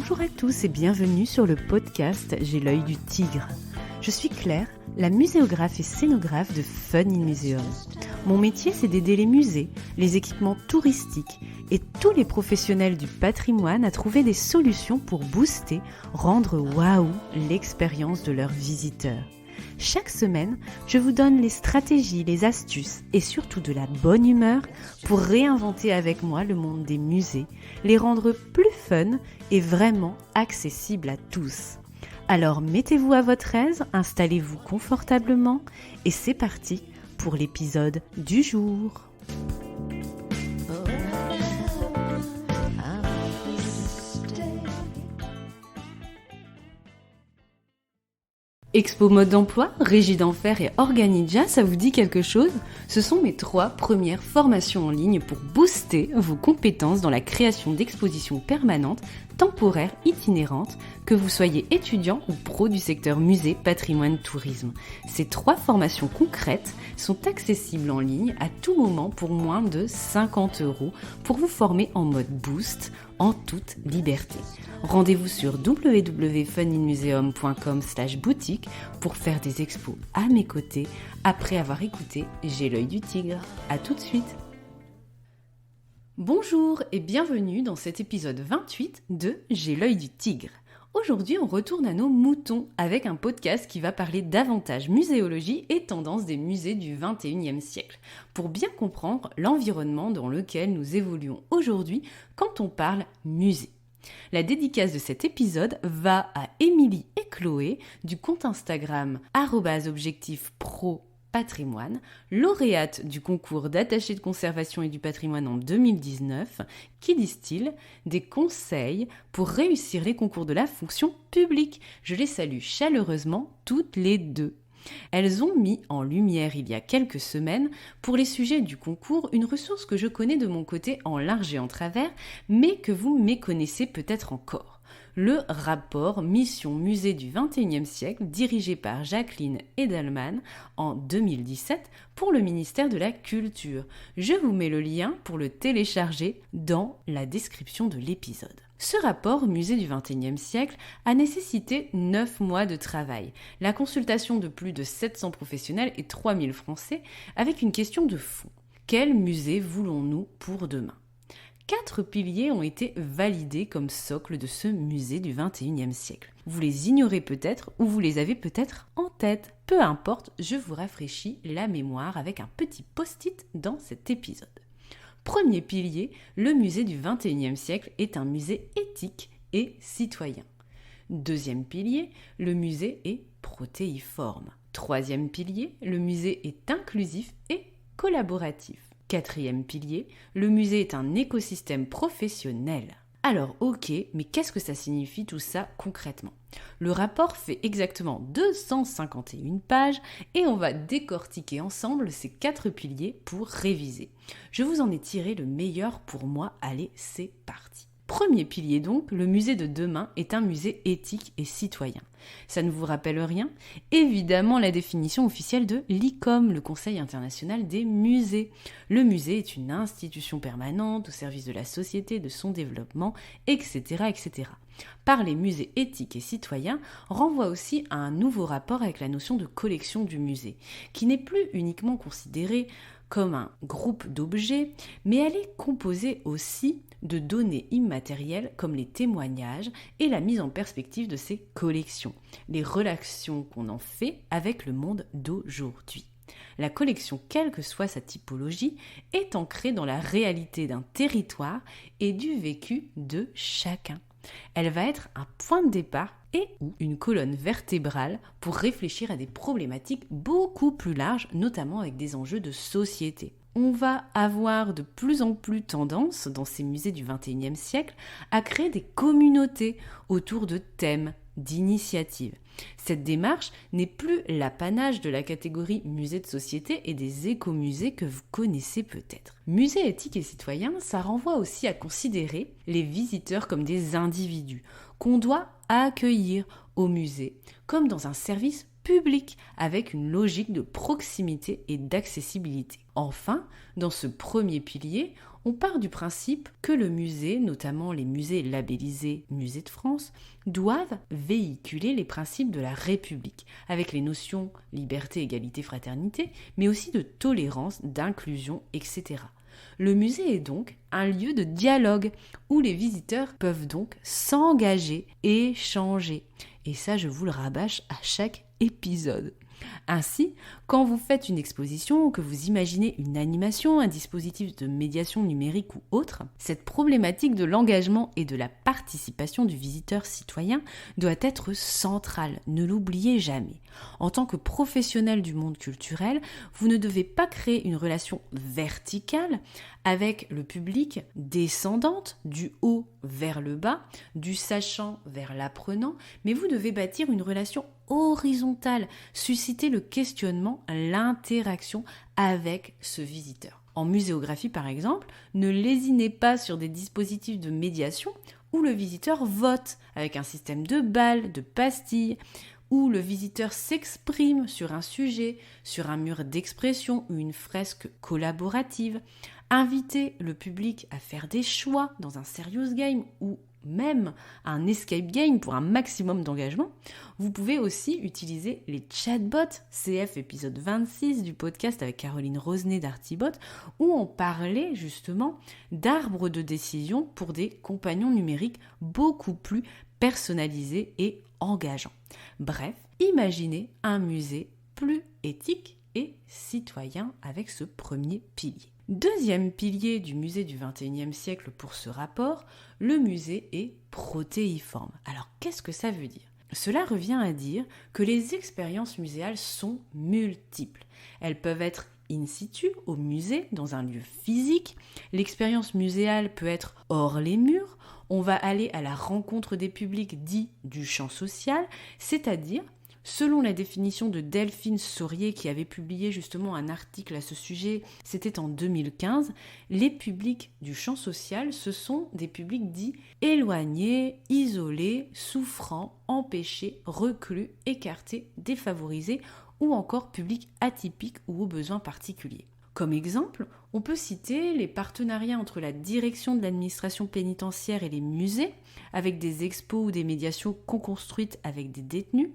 Bonjour à tous et bienvenue sur le podcast J'ai l'œil du tigre. Je suis Claire, la muséographe et scénographe de Fun in Museum. Mon métier, c'est d'aider les musées, les équipements touristiques et tous les professionnels du patrimoine à trouver des solutions pour booster, rendre waouh l'expérience de leurs visiteurs. Chaque semaine, je vous donne les stratégies, les astuces et surtout de la bonne humeur pour réinventer avec moi le monde des musées, les rendre plus fun et vraiment accessibles à tous. Alors mettez-vous à votre aise, installez-vous confortablement et c'est parti pour l'épisode du jour. Expo mode d'emploi, Régie d'Enfer et Organidja, ça vous dit quelque chose ? Ce sont mes 3 premières formations en ligne pour booster vos compétences dans la création d'expositions permanentes, temporaires, itinérantes, que vous soyez étudiant ou pro du secteur musée, patrimoine, tourisme. Ces 3 formations concrètes sont accessibles en ligne à tout moment pour moins de 50 € pour vous former en mode boost, en toute liberté. Rendez-vous sur www.funinmuseum.com/boutique pour faire des expos à mes côtés après avoir écouté J'ai l'œil du tigre. À tout de suite. Bonjour et bienvenue dans cet épisode 28 de J'ai l'œil du tigre. Aujourd'hui, on retourne à nos moutons avec un podcast qui va parler davantage muséologie et tendances des musées du XXIe siècle, pour bien comprendre l'environnement dans lequel nous évoluons aujourd'hui quand on parle musée. La dédicace de cet épisode va à Émilie et Chloé du compte Instagram @objectifspropatrimoine, lauréates du concours d'attaché de conservation et du patrimoine en 2019, qui disent-ils des conseils pour réussir les concours de la fonction publique. Je les salue chaleureusement toutes les deux. Elles ont mis en lumière il y a quelques semaines, pour les sujets du concours, une ressource que je connais de mon côté en large et en travers, mais que vous méconnaissez peut-être encore. Le rapport Mission Musée du XXIe siècle, dirigé par Jacqueline Edelman en 2017 pour le ministère de la Culture. Je vous mets le lien pour le télécharger dans la description de l'épisode. Ce rapport Musée du XXIe siècle a nécessité 9 mois de travail, la consultation de plus de 700 professionnels et 3000 Français avec une question de fond. Quel musée voulons-nous pour demain ? 4 piliers ont été validés comme socle de ce musée du XXIe siècle. Vous les ignorez peut-être ou vous les avez peut-être en tête. Peu importe, je vous rafraîchis la mémoire avec un petit post-it dans cet épisode. Premier pilier, le musée du XXIe siècle est un musée éthique et citoyen. Deuxième pilier, le musée est protéiforme. Troisième pilier, le musée est inclusif et collaboratif. Quatrième pilier, le musée est un écosystème professionnel. Alors ok, mais qu'est-ce que ça signifie tout ça concrètement ? Le rapport fait exactement 251 pages et on va décortiquer ensemble ces 4 piliers pour réviser. Je vous en ai tiré le meilleur pour moi, allez, c'est parti. Premier pilier donc, le musée de demain est un musée éthique et citoyen. Ça ne vous rappelle rien ? Évidemment la définition officielle de l'ICOM, le Conseil international des musées. Le musée est une institution permanente au service de la société, de son développement, etc. etc. Parler musée éthique et citoyen renvoie aussi à un nouveau rapport avec la notion de collection du musée, qui n'est plus uniquement considérée comme un groupe d'objets, mais elle est composée aussi de données immatérielles comme les témoignages et la mise en perspective de ces collections, les relations qu'on en fait avec le monde d'aujourd'hui. La collection, quelle que soit sa typologie, est ancrée dans la réalité d'un territoire et du vécu de chacun. Elle va être un point de départ et ou une colonne vertébrale pour réfléchir à des problématiques beaucoup plus larges, notamment avec des enjeux de société. On va avoir de plus en plus tendance, dans ces musées du XXIe siècle, à créer des communautés autour de thèmes, d'initiatives. Cette démarche n'est plus l'apanage de la catégorie musée de société et des écomusées que vous connaissez peut-être. Musée éthique et citoyen, ça renvoie aussi à considérer les visiteurs comme des individus qu'on doit accueillir au musée, comme dans un service public avec une logique de proximité et d'accessibilité. Enfin, dans ce premier pilier, On part du principe que le musée, notamment les musées labellisés Musée de France, doivent véhiculer les principes de la République, avec les notions liberté, égalité, fraternité, mais aussi de tolérance, d'inclusion, etc. Le musée est donc un lieu de dialogue où les visiteurs peuvent donc s'engager et échanger. Et ça, je vous le rabâche à chaque épisode. Ainsi, quand vous faites une exposition ou que vous imaginez une animation, un dispositif de médiation numérique ou autre, cette problématique de l'engagement et de la participation du visiteur citoyen doit être centrale, ne l'oubliez jamais. En tant que professionnel du monde culturel, vous ne devez pas créer une relation verticale avec le public, descendante du haut vers le bas, du sachant vers l'apprenant, mais vous devez bâtir une relation horizontale, susciter le questionnement, l'interaction avec ce visiteur. En muséographie par exemple, ne lésinez pas sur des dispositifs de médiation où le visiteur vote avec un système de balles, de pastilles, où le visiteur s'exprime sur un sujet, sur un mur d'expression ou une fresque collaborative. Invitez le public à faire des choix dans un serious game ou même un escape game pour un maximum d'engagement. Vous pouvez aussi utiliser les chatbots, CF épisode 26 du podcast avec Caroline Rosenet d'Artibot, où on parlait justement d'arbres de décision pour des compagnons numériques beaucoup plus personnalisés et engageants. Bref, imaginez un musée plus éthique et citoyen avec ce premier pilier. Deuxième pilier du musée du XXIe siècle pour ce rapport, le musée est protéiforme. Alors qu'est-ce que ça veut dire ? Cela revient à dire que les expériences muséales sont multiples. Elles peuvent être in situ, au musée, dans un lieu physique. L'expérience muséale peut être hors les murs. On va aller à la rencontre des publics dits du champ social, c'est-à-dire, selon la définition de Delphine Saurier qui avait publié justement un article à ce sujet, c'était en 2015, les publics du champ social, ce sont des publics dits éloignés, isolés, souffrants, empêchés, reclus, écartés, défavorisés ou encore publics atypiques ou aux besoins particuliers. Comme exemple, on peut citer les partenariats entre la direction de l'administration pénitentiaire et les musées, avec des expos ou des médiations co-construites avec des détenus.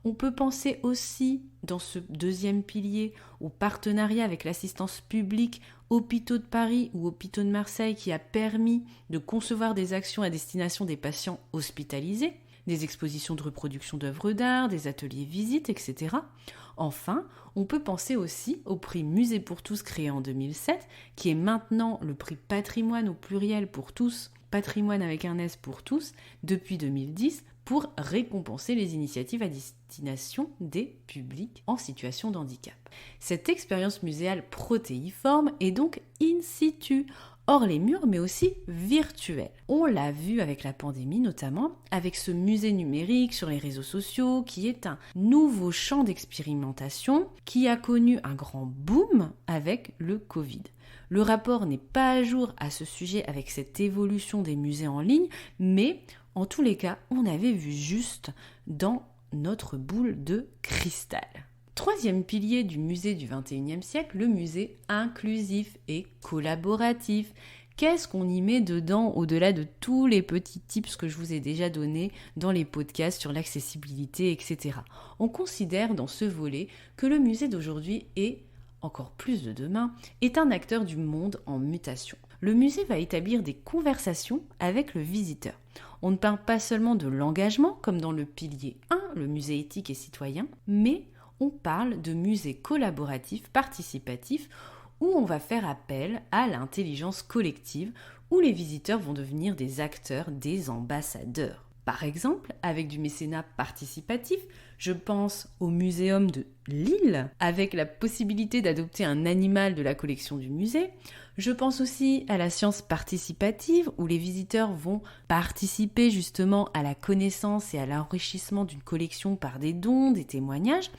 On peut penser aussi, dans ce deuxième pilier, au partenariat avec l'assistance publique, Hôpitaux de Paris ou Hôpitaux de Marseille qui a permis de concevoir des actions à destination des patients hospitalisés, des expositions de reproduction d'œuvres d'art, des ateliers visites, etc. Enfin, on peut penser aussi au prix Musée pour tous créé en 2007, qui est maintenant le prix Patrimoine au pluriel pour tous, Patrimoine avec un S pour tous, depuis 2010, pour récompenser les initiatives à destination des publics en situation de handicap. Cette expérience muséale protéiforme est donc in situ, hors les murs, mais aussi virtuelle. On l'a vu avec la pandémie notamment, avec ce musée numérique sur les réseaux sociaux, qui est un nouveau champ d'expérimentation qui a connu un grand boom avec le Covid. Le rapport n'est pas à jour à ce sujet avec cette évolution des musées en ligne, mais en tous les cas, on avait vu juste dans notre boule de cristal. Troisième pilier du musée du XXIe siècle, le musée inclusif et collaboratif. Qu'est-ce qu'on y met dedans au-delà de tous les petits tips que je vous ai déjà donnés dans les podcasts sur l'accessibilité, etc. On considère dans ce volet que le musée d'aujourd'hui et encore plus de demain, est un acteur du monde en mutation. Le musée va établir des conversations avec le visiteur. On ne parle pas seulement de l'engagement, comme dans le pilier 1, le musée éthique et citoyen, mais on parle de musée collaboratif, participatif, où on va faire appel à l'intelligence collective, où les visiteurs vont devenir des acteurs, des ambassadeurs. Par exemple, avec du mécénat participatif, je pense au Muséum de Lille, avec la possibilité d'adopter un animal de la collection du musée. Je pense aussi à la science participative, où les visiteurs vont participer justement à la connaissance et à l'enrichissement d'une collection par des dons, des témoignages.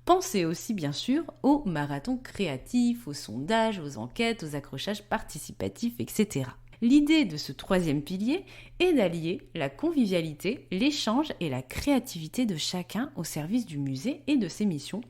Pensez aussi bien sûr aux marathons créatifs, aux sondages, aux enquêtes, aux accrochages participatifs, etc. L'idée de ce troisième pilier est d'allier la convivialité, l'échange et la créativité de chacun au service du musée et de ses missions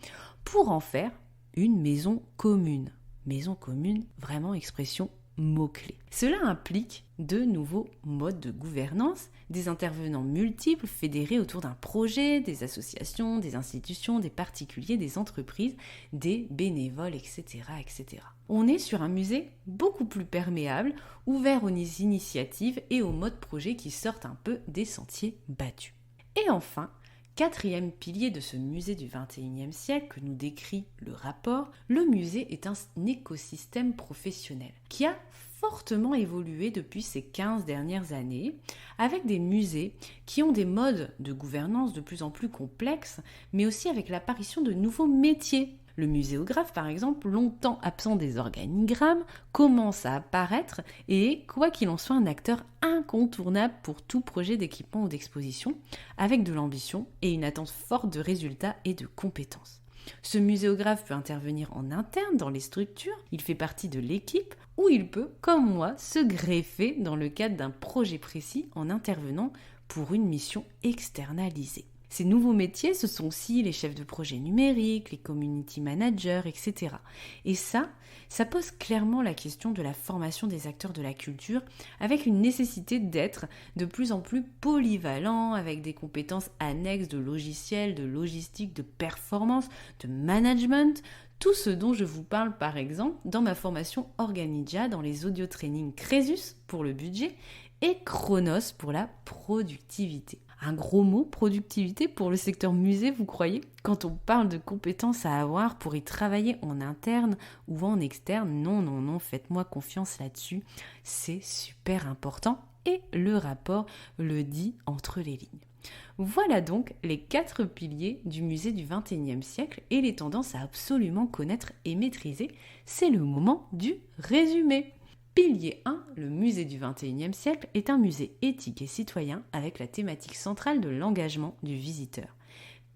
pour en faire une maison commune. Maison commune, vraiment expression mots-clés. Cela implique de nouveaux modes de gouvernance, des intervenants multiples fédérés autour d'un projet, des associations, des institutions, des particuliers, des entreprises, des bénévoles, etc., etc. On est sur un musée beaucoup plus perméable, ouvert aux initiatives et aux modes projets qui sortent un peu des sentiers battus. Et enfin, quatrième pilier de ce musée du XXIe siècle que nous décrit le rapport, le musée est un écosystème professionnel qui a fortement évolué depuis ces 15 dernières années, avec des musées qui ont des modes de gouvernance de plus en plus complexes, mais aussi avec l'apparition de nouveaux métiers. Le muséographe, par exemple, longtemps absent des organigrammes, commence à apparaître et est, quoi qu'il en soit, un acteur incontournable pour tout projet d'équipement ou d'exposition, avec de l'ambition et une attente forte de résultats et de compétences. Ce muséographe peut intervenir en interne dans les structures, il fait partie de l'équipe, ou il peut, comme moi, se greffer dans le cadre d'un projet précis en intervenant pour une mission externalisée. Ces nouveaux métiers, ce sont aussi les chefs de projet numériques, les community managers, etc. Et ça pose clairement la question de la formation des acteurs de la culture, avec une nécessité d'être de plus en plus polyvalent, avec des compétences annexes de logiciels, de logistique, de performance, de management, tout ce dont je vous parle par exemple dans ma formation Organidia, dans les audio trainings Crésus pour le budget et Chronos pour la productivité. Un gros mot, productivité, pour le secteur musée, vous croyez ? Quand on parle de compétences à avoir pour y travailler en interne ou en externe, non, faites-moi confiance là-dessus, c'est super important et le rapport le dit entre les lignes. Voilà donc les 4 piliers du musée du XXIe siècle et les tendances à absolument connaître et maîtriser. C'est le moment du résumé. Pilier 1, le musée du XXIe siècle est un musée éthique et citoyen avec la thématique centrale de l'engagement du visiteur.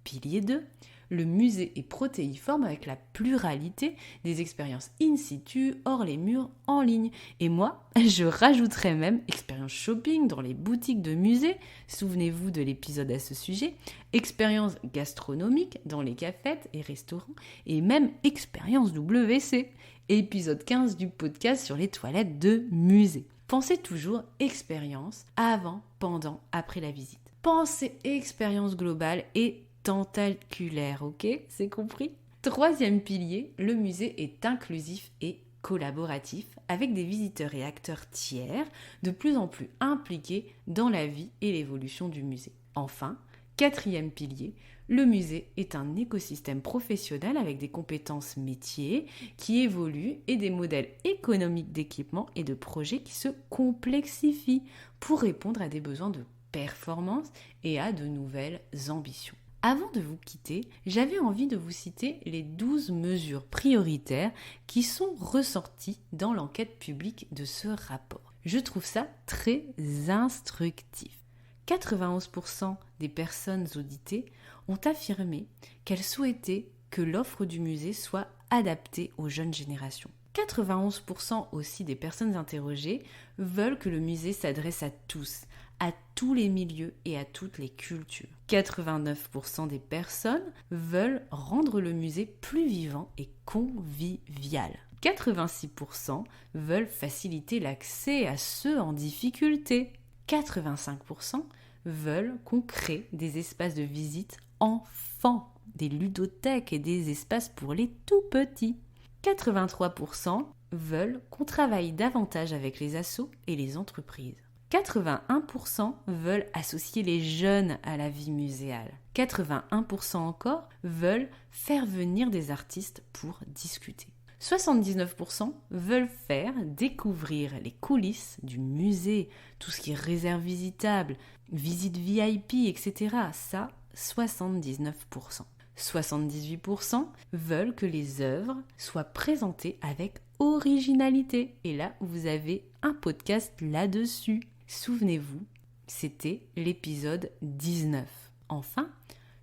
Pilier 2, le musée est protéiforme avec la pluralité des expériences in situ, hors les murs, en ligne. Et moi, je rajouterais même expérience shopping dans les boutiques de musées, souvenez-vous de l'épisode à ce sujet, expérience gastronomique dans les cafettes et restaurants, et même expérience WC. Épisode 15 du podcast sur les toilettes de musée. Pensez toujours expérience avant, pendant, après la visite. Pensez expérience globale et tentaculaire, ok ? C'est compris ? Troisième pilier, le musée est inclusif et collaboratif avec des visiteurs et acteurs tiers de plus en plus impliqués dans la vie et l'évolution du musée. Enfin, quatrième pilier, le musée est un écosystème professionnel avec des compétences métiers qui évoluent et des modèles économiques d'équipement et de projets qui se complexifient pour répondre à des besoins de performance et à de nouvelles ambitions. Avant de vous quitter, j'avais envie de vous citer les 12 mesures prioritaires qui sont ressorties dans l'enquête publique de ce rapport. Je trouve ça très instructif. 91% des personnes auditées ont affirmé qu'elles souhaitaient que l'offre du musée soit adaptée aux jeunes générations. 91% aussi des personnes interrogées veulent que le musée s'adresse à tous les milieux et à toutes les cultures. 89% des personnes veulent rendre le musée plus vivant et convivial. 86% veulent faciliter l'accès à ceux en difficulté. 85% veulent qu'on crée des espaces de visite enfants, des ludothèques et des espaces pour les tout petits. 83% veulent qu'on travaille davantage avec les assos et les entreprises. 81% veulent associer les jeunes à la vie muséale. 81% encore veulent faire venir des artistes pour discuter. 79% veulent faire découvrir les coulisses du musée, tout ce qui est réserve visitable, visite VIP, etc. Ça, 79%. 78% veulent que les œuvres soient présentées avec originalité. Et là, vous avez un podcast là-dessus. Souvenez-vous, c'était l'épisode 19. Enfin,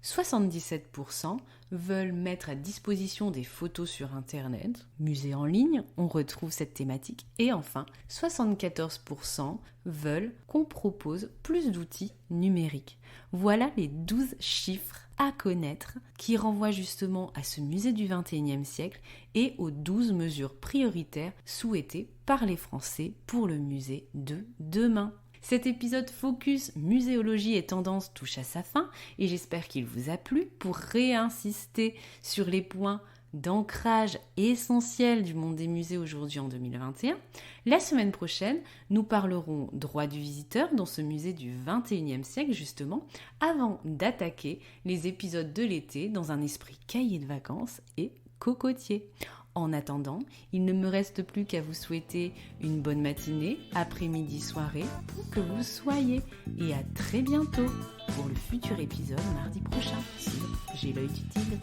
77% veulent mettre à disposition des photos sur Internet, musée en ligne, on retrouve cette thématique. Et enfin, 74% veulent qu'on propose plus d'outils numériques. Voilà les 12 chiffres à connaître qui renvoie justement à ce musée du XXIe siècle et aux 12 mesures prioritaires souhaitées par les Français pour le musée de demain. Cet épisode Focus Muséologie et Tendances touche à sa fin et j'espère qu'il vous a plu. Pour réinsister sur les points d'ancrage essentiels du monde des musées aujourd'hui en 2021, la semaine prochaine, nous parlerons droit du visiteur dans ce musée du XXIe siècle justement, avant d'attaquer les épisodes de l'été dans un esprit cahier de vacances et cocotier. En attendant, il ne me reste plus qu'à vous souhaiter une bonne matinée, après-midi, soirée, où que vous soyez. Et à très bientôt pour le futur épisode mardi prochain sur J'ai l'œil du tigre.